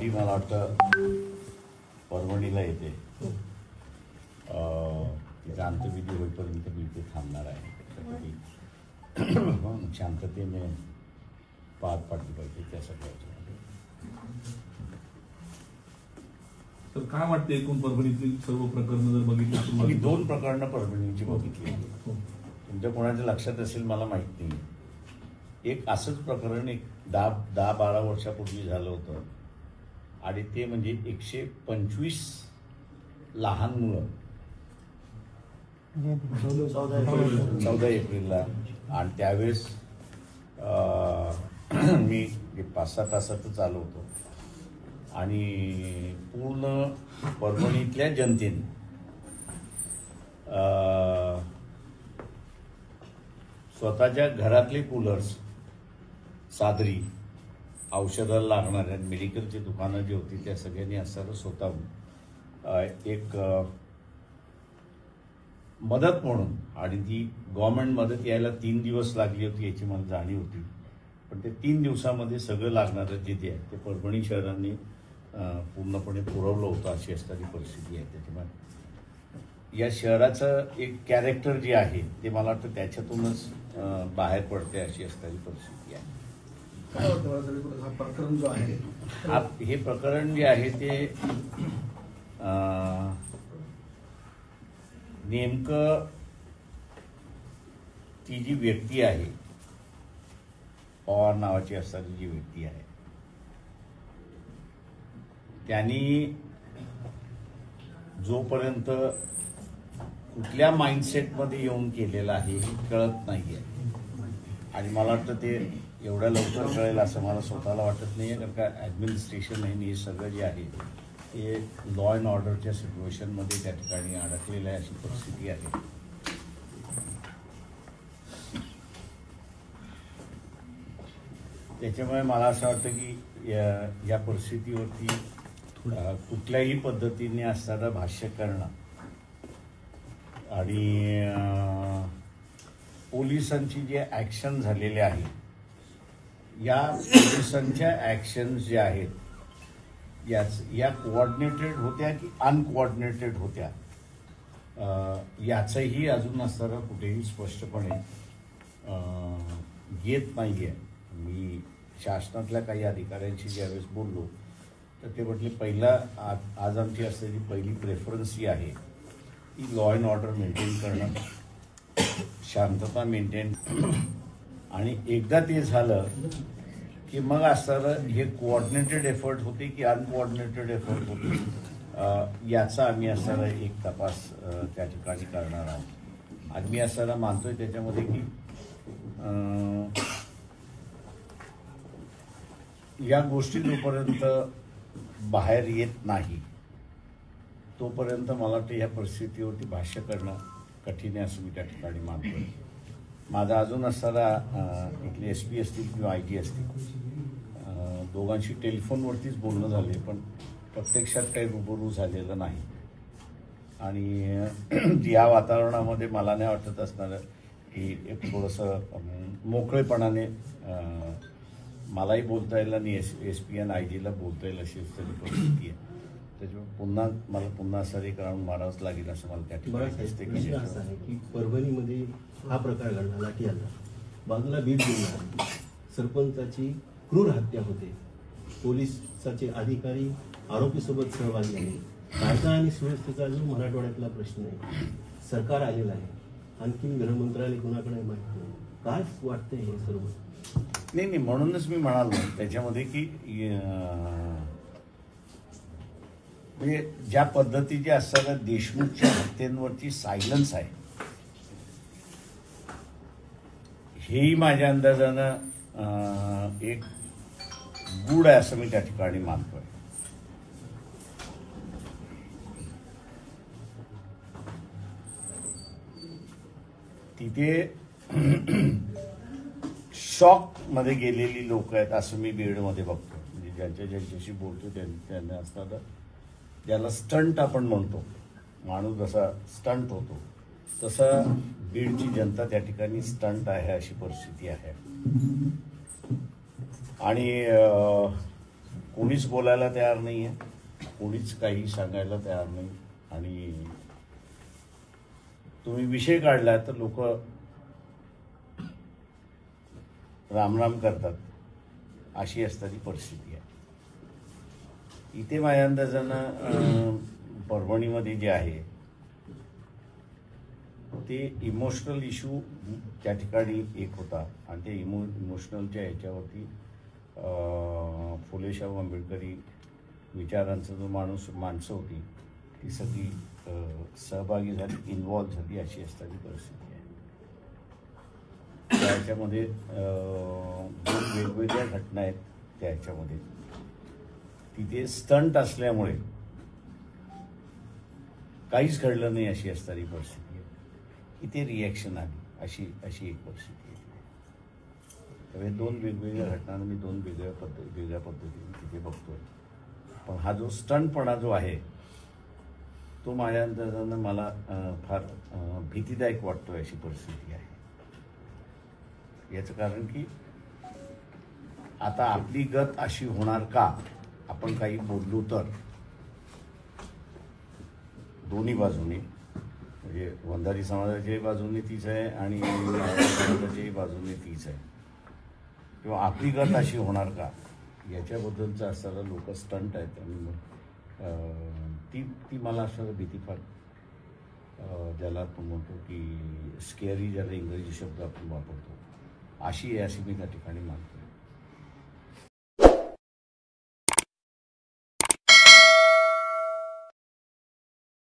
Party मला वाटतं परभणीला येते. तिचा अंत्यविधी होईपर्यंत मी इथे थांबणार आहे. त्याच्यासाठी शांततेने पार पाडली पाहिजे त्या सगळ्याच्या. तर काय वाटतं एकूण परभणीतील सर्व प्रकरणं जर बघितली? मी 2 प्रकरणं परभणीची बघितली. तुमच्या कोणाच्या लक्षात असेल मला माहीत नाही. एक असंच प्रकरण एक 10-12 वर्षापूर्वी झालं होतं आणि ते म्हणजे 125 लहान मुलं 14 एप्रिलला. आणि त्यावेळेस मी 5-6 तासातच आलो होतो आणि पूर्ण परभणीतल्या जनतेने स्वतःच्या घरातले कूलर्स, सादरी, औषधाला लागणाऱ्या मेडिकलची दुकानं जी होती त्या सगळ्यांनी असताना स्वतःहून एक मदत म्हणून, आणि ती गव्हर्नमेंट मदत यायला 3 दिवस लागली होती याची मला जाणीव होती, पण ते 3 दिवसामध्ये सगळं लागणारं जे आहे ते परभणी शहरांनी पूर्णपणे पुरवलं होतं अशी असणारी परिस्थिती आहे. त्याच्यामुळे या शहराचं एक कॅरेक्टर जे आहे ते मला वाटतं त्याच्यातूनच बाहेर पडते अशी असणारी परिस्थिती आहे. प्रकरण जो आहे हे प्रकरण जे आहे ते नेमकं ती जी व्यक्ती आहे, पवार नावाची असणारी जी व्यक्ती आहे, त्यांनी जोपर्यंत कुठल्या माइंडसेटमध्ये येऊन केलेलं आहे हे कळत नाही आहे. आणि मला वाटतं ते एवढ्या लवकर कळेल असं मला स्वतःला वाटत नाही आहे, कारण का ॲडमिनिस्ट्रेशन हे सगळं जे आहे ते लॉ अँड ऑर्डरच्या सिच्युएशनमध्ये त्या ठिकाणी अडकलेलं आहे अशी परिस्थिती आहे. त्याच्यामुळे मला असं वाटतं की या परिस्थितीवरती कुठल्याही पद्धतीने असणारं भाष्य करणं आणि पोलिसांची जे ॲक्शन झालेले आहे, या पोलिसांच्या ॲक्शन्स ज्या आहेत या कोऑर्डिनेटेड होत्या की अनकोऑर्डिनेटेड होत्या याचंही अजून असणारं कुठेही स्पष्टपणे येत नाही आहे. मी शासनातल्या काही अधिकाऱ्यांशी ज्यावेळेस बोललो तर ते म्हटले आज आमची असलेली पहिली प्रेफरन्स जी आहे ती लॉ अँड ऑर्डर मेंटेन करणं, शांतता मेंटेन, आणि एकदा ते झालं की मग असणारं हे कोऑर्डिनेटेड एफर्ट होते की अनकोऑर्डिनेटेड एफर्ट होते याचा आम्ही असणारा एक तपास त्या ठिकाणी करणार आहोत. आणि मी असणारा मानतोय त्याच्यामध्ये की या गोष्टी जोपर्यंत बाहेर येत नाही तोपर्यंत मला वाटतं या परिस्थितीवरती भाष्य करणं कठीण आहे असं मी त्या ठिकाणी मानतोय. माझा अजून असणारा इथले SP असतील किंवा IG असतील दोघांशी टेलिफोनवरतीच बोलणं झाले, पण प्रत्यक्षात काही रुबरू झालेलं नाही. आणि या वातावरणामध्ये मला नाही वाटत असणारं की एक थोडंसं मोकळेपणाने मलाही बोलता येईल आणि SP आणि IG ला बोलता येईल अशी परिस्थिती आहे. त्याच्यामुळे मला पुन्हा असं एक राऊंड मारावंच लागेल असं मला त्या ठिकाणी दिसते. की परभणीमध्ये हा प्रकार घडला, लाठी हल्ला, बाजूला बीड जिल्हा, सरपंचाची क्रूर हत्या होते, पोलिसाचे अधिकारी आरोपीसोबत सहभागी आहे, कायदा आणि सुव्यवस्थेचा जो मराठवाड्यातला प्रश्न आहे, सरकार आलेलं आहे, आणखी गृहमंत्रालय कुणाकडे माहिती नाही. काय वाटतंय हे सर्व? नाही, म्हणूनच मी म्हणालो त्याच्यामध्ये की म्हणजे ज्या पद्धतीचे असताना देशमुखच्या हत्येंवरती सायलन्स आहे हेही माझ्या अंदाजानं एक गूढ आहे असं मी त्या ठिकाणी मानतोय. तिथे शॉक मध्ये गेलेली लोक आहेत असं मी बीडमध्ये बघतो. म्हणजे ज्यांच्याशी बोलतो त्यांना असताना ज्याला स्टंट आपण म्हणतो, माणूस जसा स्टंट होतो तसं बीडची जनता त्या ठिकाणी स्टंट आहे अशी परिस्थिती आहे. आणि कोणीच बोलायला तयार नाही आहे, कोणीच काही सांगायला तयार नाही. आणि तुम्ही विषय काढला तर लोक रामराम करतात, अशी असणारी परिस्थिती आहे. इथे माझ्या अंदाजानं परभणीमध्ये जे आहे ते इमोशनल इश्यू त्या ठिकाणी एक होता आणि त्या इमोशनलच्या ह्याच्यावरती फुले शाहू आंबेडकरी विचारांचा जो माणसं होती ती सगळी सहभागी झाली, इन्व्हॉल्व्ह झाली, अशी असणारी परिस्थिती आहे. त्याच्यामध्ये दोन वेगवेगळ्या घटना आहेत. त्याच्यामध्ये तिथे स्टंट असल्यामुळे काहीच घडलं नाही, अशी असणारी परिस्थिती आहे. इथे रिॲक्शन आली, अशी एक परिस्थिती आहे. त्यामुळे दोन वेगवेगळ्या घटनांना मी दोन वेगळ्या पद्धतीने तिथे बघतोय. पण हा जो स्टंटपणा जो आहे तो माझ्या अंदाजानं मला फार भीतीदायक वाटतोय, अशी परिस्थिती आहे. याचं कारण की आता आपली गत अशी होणार का, आपण काही बोललो तर दोन्ही बाजूने, म्हणजे वंजारी समाजाच्याही बाजूने तीच आहे आणि समाजाच्याही बाजूने तीच आहे, किंवा आपली गत अशी होणार का याच्याबद्दलचं असताना लोक स्टंट आहेत. आणि ती मला असं भीती फार, ज्याला आपण म्हणतो की स्केअरी, ज्याला इंग्रजी शब्द आपण वापरतो, अशी आहे, अशी मी त्या ठिकाणी मानतो.